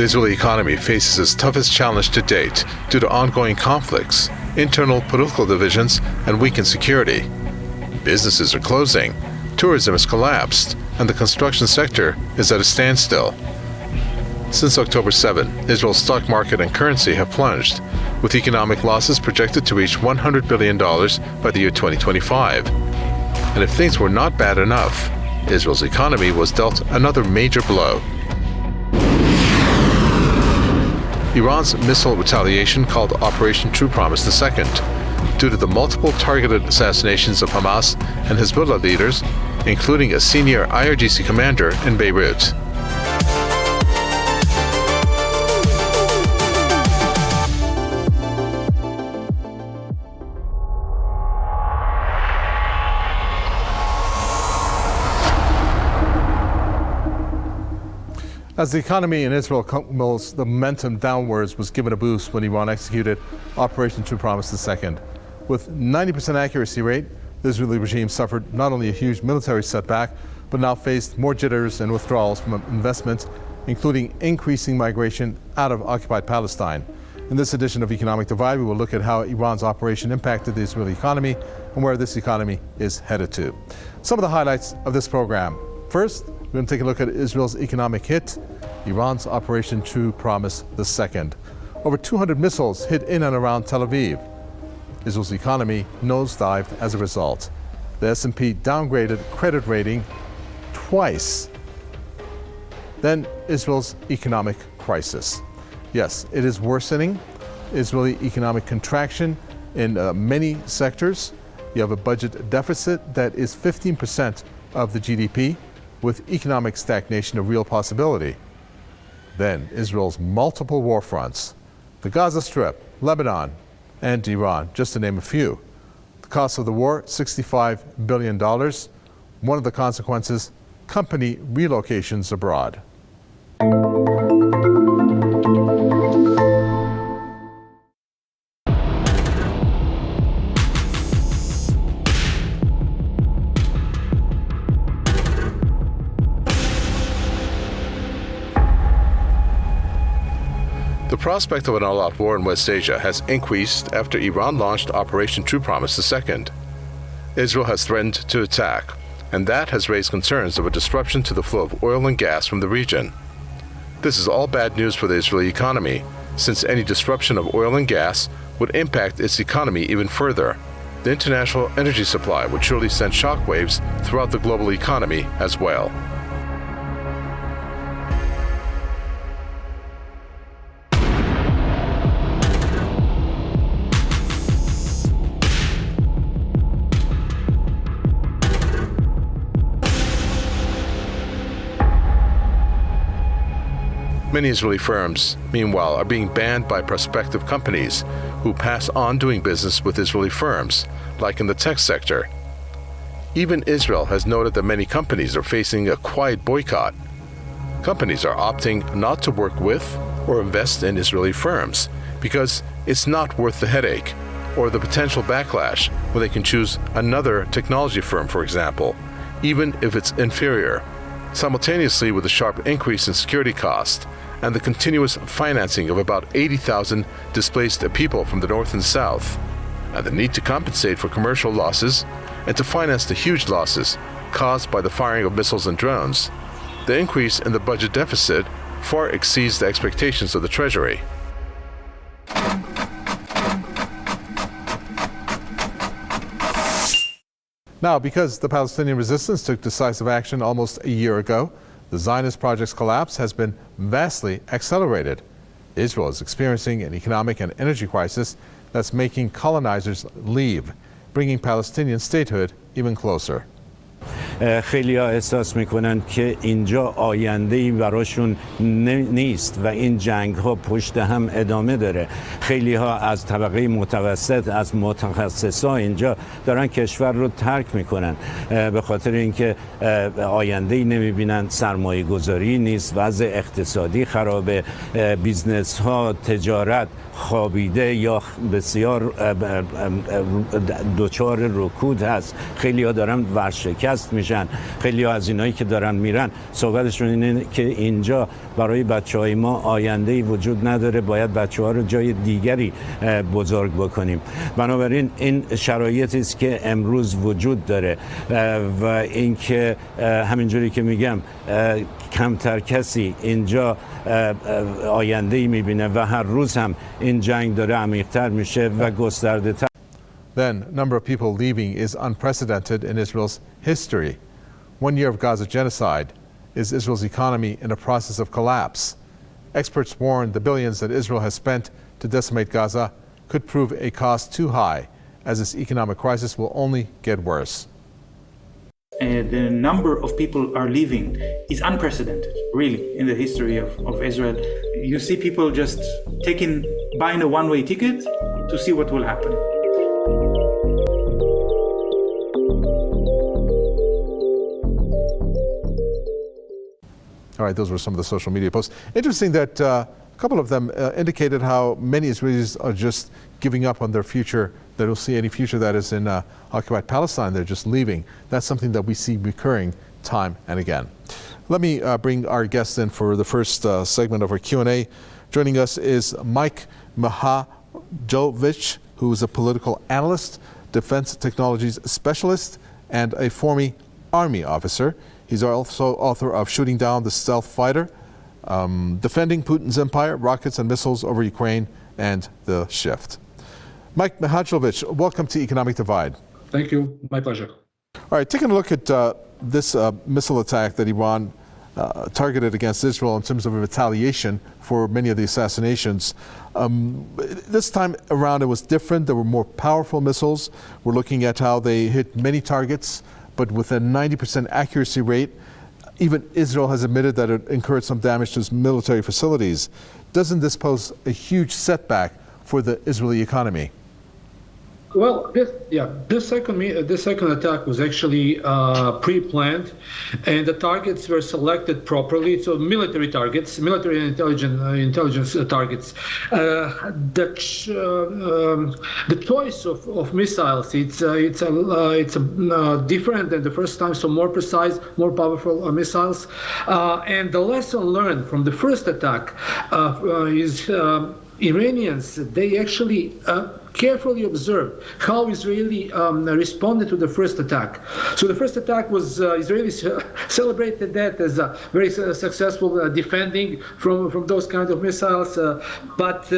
The Israeli economy faces its toughest challenge to date due to ongoing conflicts, internal political divisions, and weakened security. Businesses are closing, tourism has collapsed, and the construction sector is at a standstill. Since October 7, Israel's stock market and currency have plunged, with economic losses projected to reach $100 billion by the year 2025. And if things were not bad enough, Israel's economy was dealt another major blow. Iran's missile retaliation called Operation True Promise II, due to the multiple targeted assassinations of Hamas and Hezbollah leaders, including a senior IRGC commander in Beirut. As the economy in Israel comes, the momentum downwards was given a boost when Iran executed Operation True Promise II. With 90% accuracy rate, the Israeli regime suffered not only a huge military setback, but now faced more jitters and withdrawals from investment, including increasing migration out of occupied Palestine. In this edition of Economic Divide, we will look at how Iran's operation impacted the Israeli economy and where this economy is headed to. Some of the highlights of this program. First, we're going to take a look at Israel's economic hit, Iran's Operation True Promise II. Over 200 missiles hit in and around Tel Aviv. Israel's economy nosedived as a result. The S&P downgraded credit rating twice. Then Israel's economic crisis. Yes, it is worsening. Israeli economic contraction in many sectors. You have a budget deficit that is 15% of the GDP, with economic stagnation a real possibility. Then Israel's multiple war fronts, the Gaza Strip, Lebanon, and Iran, just to name a few. The cost of the war, $65 billion. One of the consequences, company relocations abroad. The prospect of an all-out war in West Asia has increased after Iran launched Operation True Promise II. Israel has threatened to attack, and that has raised concerns of a disruption to the flow of oil and gas from the region. This is all bad news for the Israeli economy, since any disruption of oil and gas would impact its economy even further. The international energy supply would surely send shockwaves throughout the global economy as well. Many Israeli firms, meanwhile, are being banned by prospective companies who pass on doing business with Israeli firms, like in the tech sector. Even Israel has noted that many companies are facing a quiet boycott. Companies are opting not to work with or invest in Israeli firms because it's not worth the headache or the potential backlash when they can choose another technology firm, for example, even if it's inferior. Simultaneously with the sharp increase in security costs and the continuous financing of about 80,000 displaced people from the north and south, and the need to compensate for commercial losses and to finance the huge losses caused by the firing of missiles and drones, the increase in the budget deficit far exceeds the expectations of the Treasury. Now, because the Palestinian resistance took decisive action almost a year ago, the Zionist project's collapse has been vastly accelerated. Israel is experiencing an economic and energy crisis that's making colonizers leave, bringing Palestinian statehood even closer. خیلی‌ها احساس می‌کنند که اینجا آینده‌ای براشون نیست و این جنگ‌ها پشت هم ادامه داره. خیلی‌ها از طبقه متوسط، از متخصصا اینجا دارن کشور رو ترک می‌کنن به خاطر اینکه آینده‌ای نمی‌بینن، سرمایه‌گذاری نیست، وضع اقتصادی خرابه، بیزنس‌ها، تجارت خوابیده یا بسیار دچار رکود هست. خیلی‌ها دارن ورشکست میشن. میشن. خیلی از اینایی که دارن میرن صحبتشون اینه که اینجا برای بچهای ما آینده‌ای وجود نداره، باید بچه‌ها رو جای دیگری بزرگ بکنیم. بنابراین این شرایطی است که امروز وجود داره و اینکه همینجوری که میگم کمتر کسی اینجا آینده‌ای میبینه و هر روز هم این جنگ داره عمیق‌تر میشه و گسترده‌تر. Then, number of people leaving is unprecedented in Israel's history. 1 year of Gaza genocide. Is Israel's economy in a process of collapse? Experts warn the billions that Israel has spent to decimate Gaza could prove a cost too high, as this economic crisis will only get worse. The number of people are leaving is unprecedented, really, in the history of Israel. You see people just buying a one-way ticket to see what will happen. All right, those were some of the social media posts. Interesting that a couple of them indicated how many Israelis are just giving up on their future. They don't see any future that is in occupied Palestine. They're just leaving. That's something that we see recurring time and again. Let me bring our guests in for the first segment of our Q&A. Joining us is Mike Mahajovich, who is a political analyst, defense technologies specialist, and a former Army officer. He's also author of Shooting Down the Stealth Fighter, Defending Putin's Empire, Rockets and Missiles Over Ukraine, and The Shift. Mike Mahajovich, welcome to Economic Divide. Thank you. My pleasure. All right, taking a look at this missile attack that Iran targeted against Israel in terms of a retaliation for many of the assassinations. This time around it was different. There were more powerful missiles. We're looking at how they hit many targets, but with a 90% accuracy rate. Even Israel has admitted that it incurred some damage to its military facilities. Doesn't this pose a huge setback for the Israeli economy? Well, this second attack was actually pre-planned, and the targets were selected properly. So military targets, military and intelligence targets. The choice of missiles, it's different than the first time. So more precise, more powerful missiles, and the lesson learned from the first attack is. Iranians, they actually carefully observed how Israeli responded to the first attack. So the first attack was Israelis celebrated that as a very successful defending from those kinds of missiles, but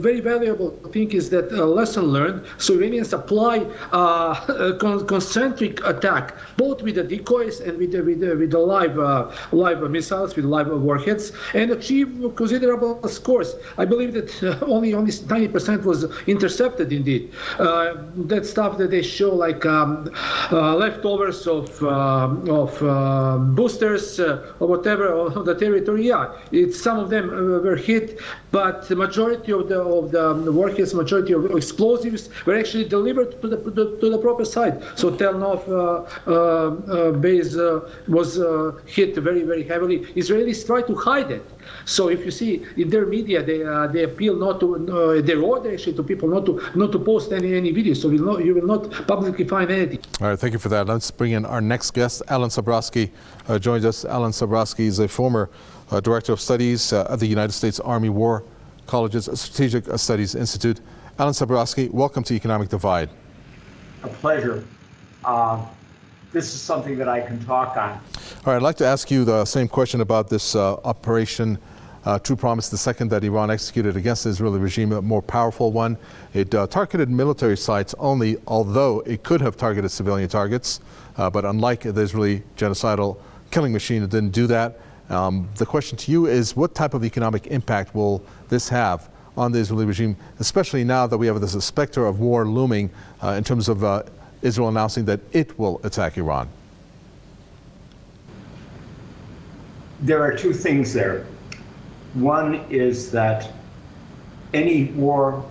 very valuable thing is that lesson learned. So Iranians apply concentric attack, both with the decoys and with the live missiles, with live warheads, and achieve considerable scores. I believe that only 90% was intercepted. Indeed, that stuff that they show like leftovers of boosters or whatever on the territory. Yeah, some of them were hit, but the majority of the warheads, majority of explosives were actually delivered to the proper site. So Tel Nov base was hit very, very heavily. Israelis try to hide it. So if you see in their media, they appeal not to, they order actually to people not to post any videos. So you will not publicly find anything. All right, thank you for that. Let's bring in our next guest. Alan Sabrowski joins us. Alan Sabrowski is a former Director of Studies at the United States Army War College's Strategic Studies Institute. Alan Sabrowski, welcome to Economic Divide. A pleasure. This is something that I can talk on. All right, I'd like to ask you the same question about this Operation True Promise, the second that Iran executed against the Israeli regime, a more powerful one. It targeted military sites only, although it could have targeted civilian targets. But unlike the Israeli genocidal killing machine, it didn't do that. The question to you is, what type of economic impact will this have on the Israeli regime, especially now that we have this specter of war looming in terms of Israel announcing that it will attack Iran? There are two things there. One is that any war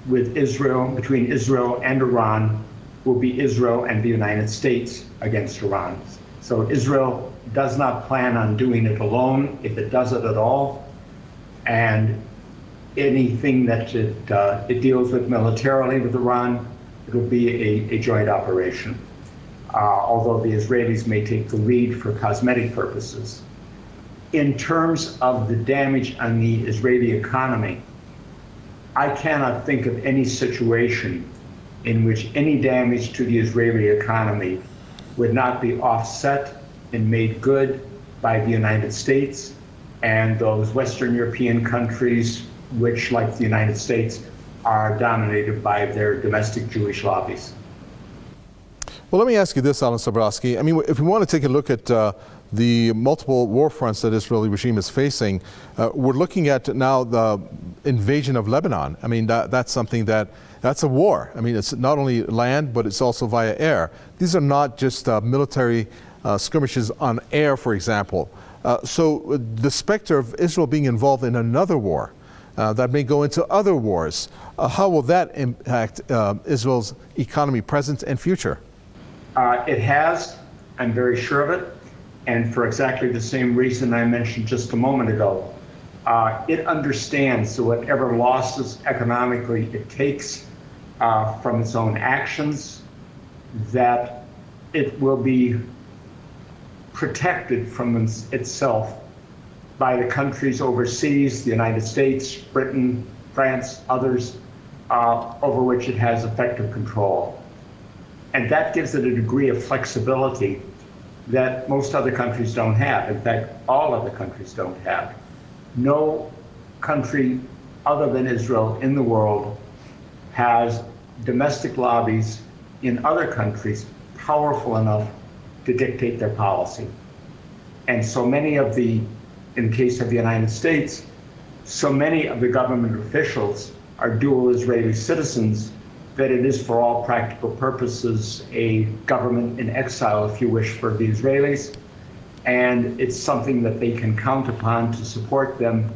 with Israel, between Israel and Iran, will be Israel and the United States against Iran. So Israel does not plan on doing it alone, if it does it at all. And anything that it deals with militarily with Iran, it will be a joint operation. although the Israelis may take the lead for cosmetic purposes. In terms of the damage on the Israeli economy, I cannot think of any situation in which any damage to the Israeli economy would not be offset and made good by the United States and those Western European countries which, like the United States, are dominated by their domestic Jewish lobbies. Well, let me ask you this, Alan Sobrowski. I mean, if we want to take a look at the multiple war fronts that the Israeli regime is facing, we're looking at now the invasion of Lebanon. I mean, that's something that's a war. I mean, it's not only land, but it's also via air. These are not just military skirmishes on air, for example. So the specter of Israel being involved in another war that may go into other wars, how will that impact Israel's economy, present and future? It has, I'm very sure of it, and for exactly the same reason I mentioned just a moment ago. It understands that whatever losses economically it takes from its own actions, that it will be protected from itself by the countries overseas, the United States, Britain, France, others, over which it has effective control. And that gives it a degree of flexibility that most other countries don't have. In fact, all other countries don't have. No country other than Israel in the world has domestic lobbies in other countries powerful enough to dictate their policy. And so many of in the case of the United States, so many of the government officials are dual Israeli citizens that it is, for all practical purposes, a government in exile, if you wish, for the Israelis. And it's something that they can count upon to support them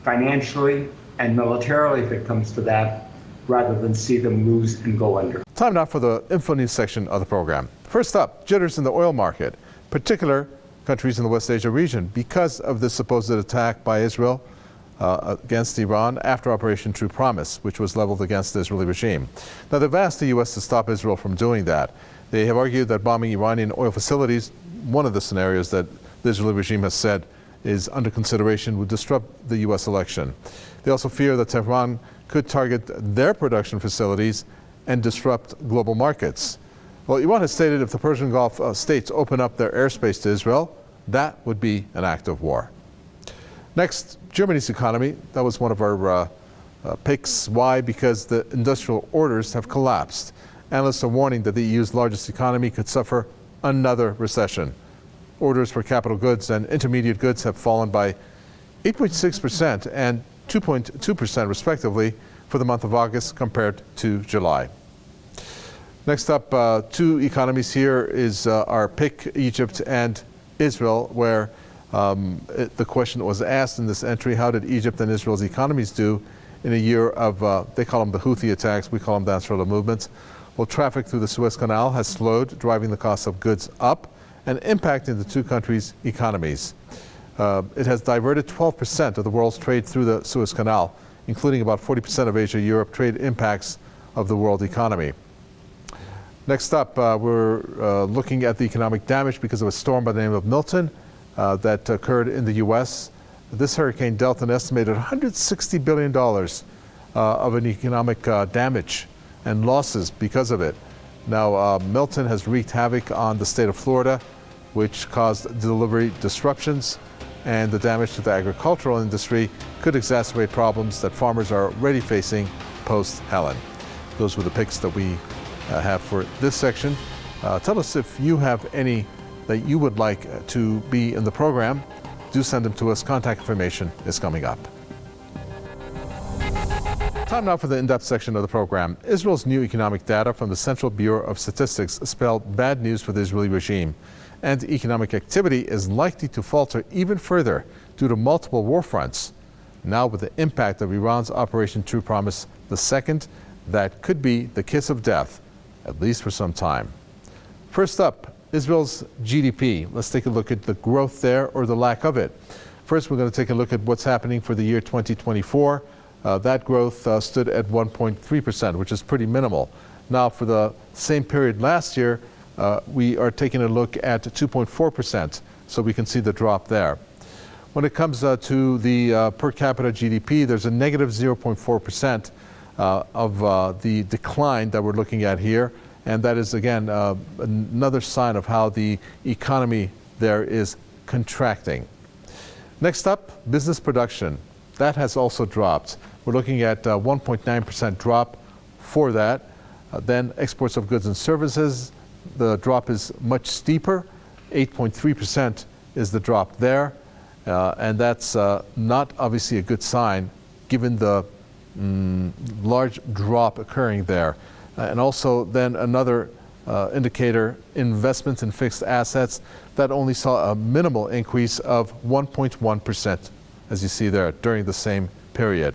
financially and militarily, if it comes to that, rather than see them lose and go under. Time now for the Info News section of the program. First up, jitters in the oil market, particular countries in the West Asia region, because of the supposed attack by Israel against Iran after Operation True Promise, which was leveled against the Israeli regime. Now, they've asked the U.S. to stop Israel from doing that. They have argued that bombing Iranian oil facilities, one of the scenarios that the Israeli regime has said is under consideration, would disrupt the U.S. election. They also fear that Tehran could target their production facilities and disrupt global markets. Well, Iran has stated if the Persian Gulf states open up their airspace to Israel, that would be an act of war. Next, Germany's economy. That was one of our picks. Why? Because the industrial orders have collapsed. Analysts are warning that the EU's largest economy could suffer another recession. Orders for capital goods and intermediate goods have fallen by 8.6% and 2.2% respectively for the month of August compared to July. Next up, two economies here is our pick, Egypt and Israel, where the question was asked in this entry, how did Egypt and Israel's economies do in a year of, they call them the Houthi attacks, we call them the Ansarullah movements. Well, traffic through the Suez Canal has slowed, driving the cost of goods up and impacting the two countries' economies. It has diverted 12% of the world's trade through the Suez Canal, including about 40% of Asia-Europe trade impacts of the world economy. Next up, we're looking at the economic damage because of a storm by the name of Milton that occurred in the U.S. This hurricane dealt an estimated $160 billion of an economic damage and losses because of it. Now, Milton has wreaked havoc on the state of Florida, which caused delivery disruptions, and the damage to the agricultural industry could exacerbate problems that farmers are already facing post-Helen. Those were the picks that we have for this section. Tell us if you have any that you would like to be in the program. Do send them to us. Contact information is coming up. Time now for the in-depth section of the program. Israel's new economic data from the Central Bureau of Statistics spelled bad news for the Israeli regime, and economic activity is likely to falter even further due to multiple war fronts. Now with the impact of Iran's Operation True Promise II, that could be the kiss of death, at least for some time. First up, Israel's GDP. Let's take a look at the growth there, or the lack of it. First, we're going to take a look at what's happening for the year 2024. That growth stood at 1.3%, which is pretty minimal. Now, for the same period last year, we are taking a look at 2.4%, so we can see the drop there. When it comes to the per capita GDP, there's a negative 0.4% of the decline that we're looking at here. And that is, again, another sign of how the economy there is contracting. Next up, business production. That has also dropped. We're looking at 1.9% drop for that. Then exports of goods and services, the drop is much steeper. 8.3% is the drop there. And that's not obviously a good sign given the large drop occurring there. And also then another indicator, investments in fixed assets, that only saw a minimal increase of 1.1%, as you see there, during the same period.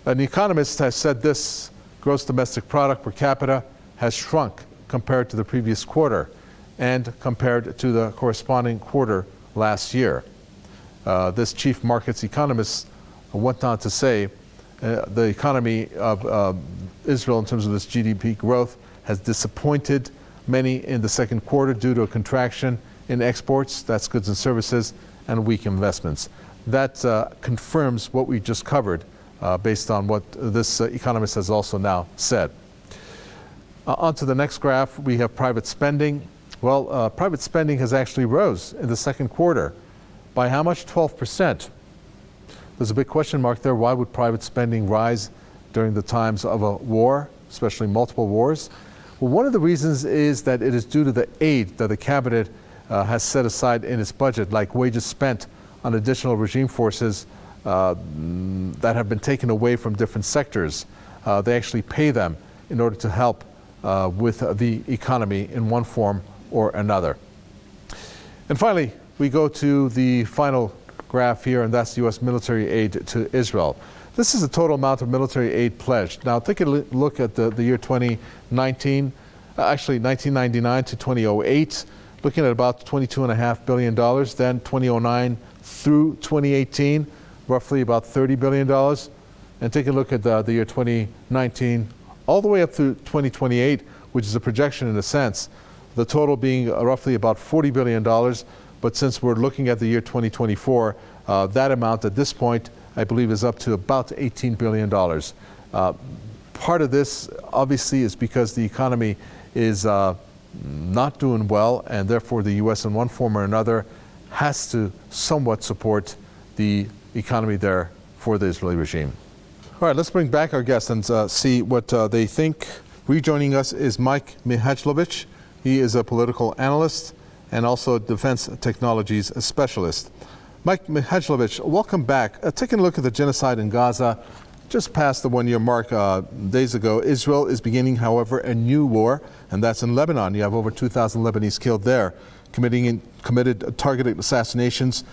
An economist has said this: gross domestic product per capita has shrunk compared to the previous quarter and compared to the corresponding quarter last year. This chief markets economist went on to say the economy of Israel in terms of its GDP growth has disappointed many in the second quarter due to a contraction in exports, that's goods and services, and weak investments. That confirms what we just covered based on what this economist has also now said. On to the next graph, we have private spending. Well, private spending has actually rose in the second quarter. By how much? 12%. There's a big question mark there. Why would private spending rise during the times of a war, especially multiple wars? Well, one of the reasons is that it is due to the aid that the cabinet has set aside in its budget, like wages spent on additional regime forces that have been taken away from different sectors. They actually pay them in order to help with the economy in one form or another. And finally, we go to the final graph here, and that's U.S. military aid to Israel. This is the total amount of military aid pledged. Now, take a look at the year 2019, actually 1999 to 2008, looking at about $22.5 billion. Then 2009 through 2018, roughly about $30 billion. And take a look at the year 2019, all the way up through 2028, which is a projection in a sense, the total being roughly about $40 billion. But since we're looking at the year 2024, that amount at this point, I believe, is up to about $18 billion. Part of this, obviously, is because the economy is not doing well, and therefore the U.S. in one form or another has to somewhat support the economy there for the Israeli regime. All right, let's bring back our guests and see what they think. Rejoining us is Mike Mihajlovic. He is a political analyst and also defense technologies specialist. Mike Mihajlovic, welcome back. Taking a look at the genocide in Gaza, just past the one-year mark days ago. Israel is beginning, however, a new war, and that's in Lebanon. You have over 2,000 Lebanese killed there, committed targeted assassinations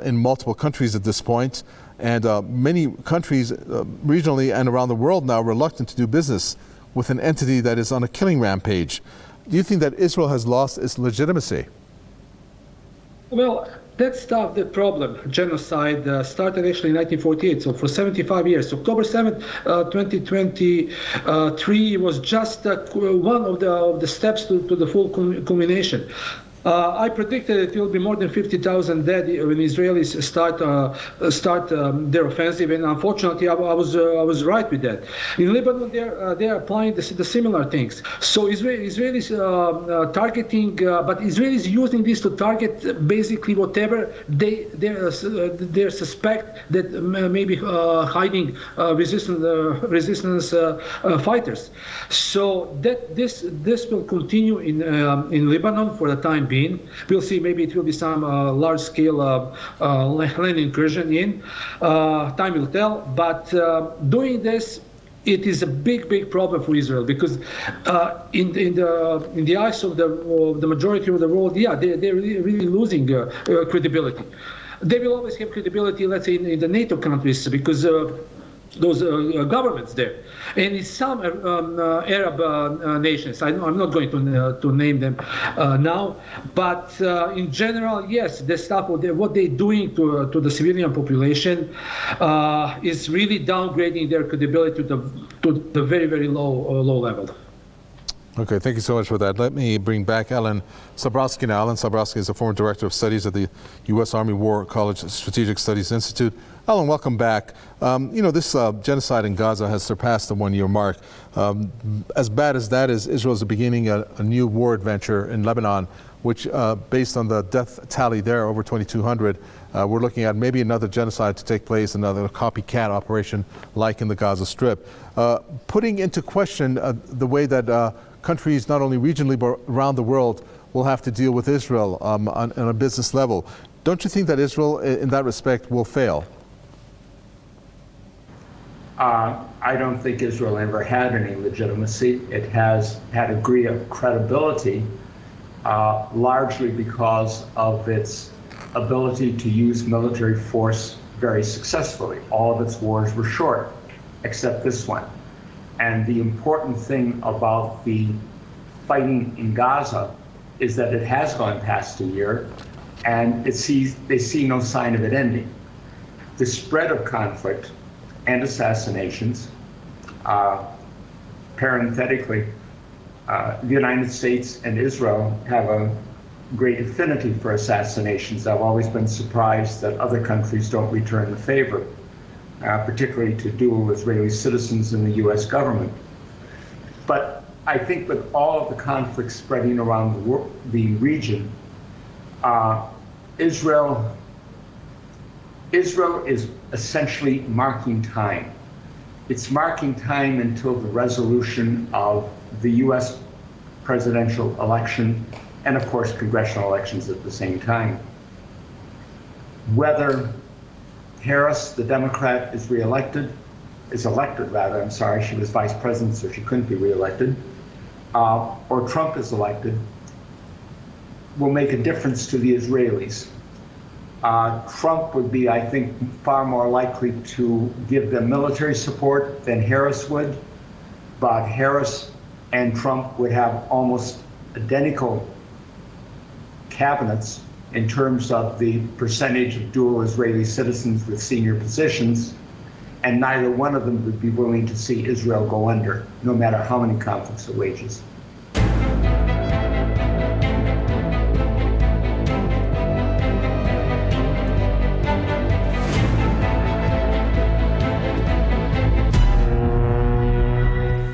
in multiple countries at this point, and many countries regionally and around the world now reluctant to do business with an entity that is on a killing rampage. Do you think that Israel has lost its legitimacy? Well, that's the problem. Genocide started actually in 1948, so for 75 years. October 7th, 2023 was just one of the steps to the full culmination. I predicted it will be more than 50,000 dead when Israelis start their offensive, and unfortunately, I was right with that. In Lebanon, they're applying the similar things. So Israelis targeting, but Israelis using this to target basically whatever they suspect that may be hiding resistance fighters. So that this will continue in Lebanon for the time being. We'll see, maybe it will be some large-scale land incursion in. Time will tell. But doing this, it is a big problem for Israel, because in the eyes of the majority of the world, they're really losing credibility. They will always have credibility, let's say, in the NATO countries, because those governments there, and in some Arab nations. I'm not going to name them now, but in general, yes, the stuff what they're doing to the civilian population is really downgrading their credibility to the very low level. Okay, thank you so much for that. Let me bring back Alan Sabrowski now. Alan Sabrowski is a former director of studies at the U.S. Army War College Strategic Studies Institute. Alan, welcome back. This genocide in Gaza has surpassed the one-year mark. As bad as that is, Israel is beginning a new war adventure in Lebanon, which, based on the death tally there, over 2,200, we're looking at maybe another genocide to take place, another copycat operation like in the Gaza Strip. Putting into question the way that countries, not only regionally but around the world, will have to deal with Israel on a business level. Don't you think that Israel, in that respect, will fail? I don't think Israel ever had any legitimacy. It has had a degree of credibility, largely because of its ability to use military force very successfully. All of its wars were short, except this one. And the important thing about the fighting in Gaza is that it has gone past a year, and they see no sign of it ending. The spread of conflict and assassinations, parenthetically, the United States and Israel have a great affinity for assassinations. I've always been surprised that other countries don't return the favor, particularly to dual Israeli citizens in the US government. But I think with all of the conflicts spreading around the region, Israel is essentially marking time. It's marking time until the resolution of the US presidential election and, of course, congressional elections at the same time. Whether Harris, the Democrat, is elected, she was vice president, so she couldn't be reelected, or Trump is elected, will make a difference to the Israelis. Trump would be, I think, far more likely to give them military support than Harris would, but Harris and Trump would have almost identical cabinets in terms of the percentage of dual Israeli citizens with senior positions, and neither one of them would be willing to see Israel go under, no matter how many conflicts it wages.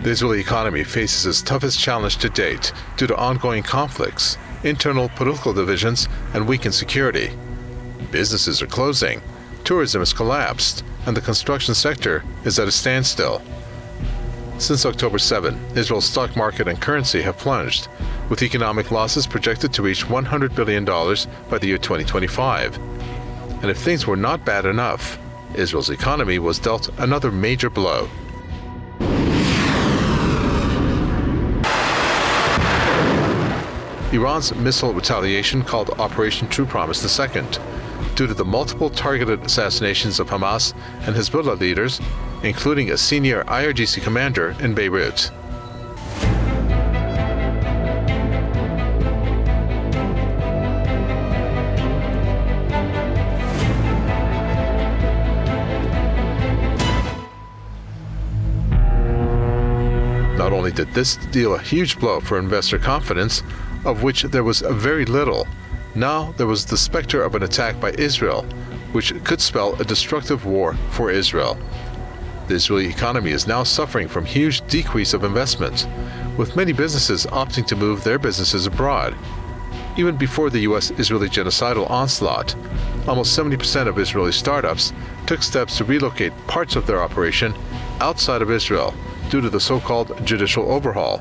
The Israeli economy faces its toughest challenge to date due to ongoing conflicts, internal political divisions, and weakened security. Businesses are closing, tourism has collapsed, and the construction sector is at a standstill. Since October 7, Israel's stock market and currency have plunged, with economic losses projected to reach $100 billion by the year 2025. And if things were not bad enough, Israel's economy was dealt another major blow. Iran's missile retaliation, called Operation True Promise II, due to the multiple targeted assassinations of Hamas and Hezbollah leaders, including a senior IRGC commander in Beirut. Not only did this deal a huge blow for investor confidence, of which there was very little, now there was the specter of an attack by Israel, which could spell a destructive war for Israel. The Israeli economy is now suffering from huge decrease of investment, with many businesses opting to move their businesses abroad. Even before the U.S.-Israeli genocidal onslaught, almost 70% of Israeli startups took steps to relocate parts of their operation outside of Israel due to the so-called judicial overhaul.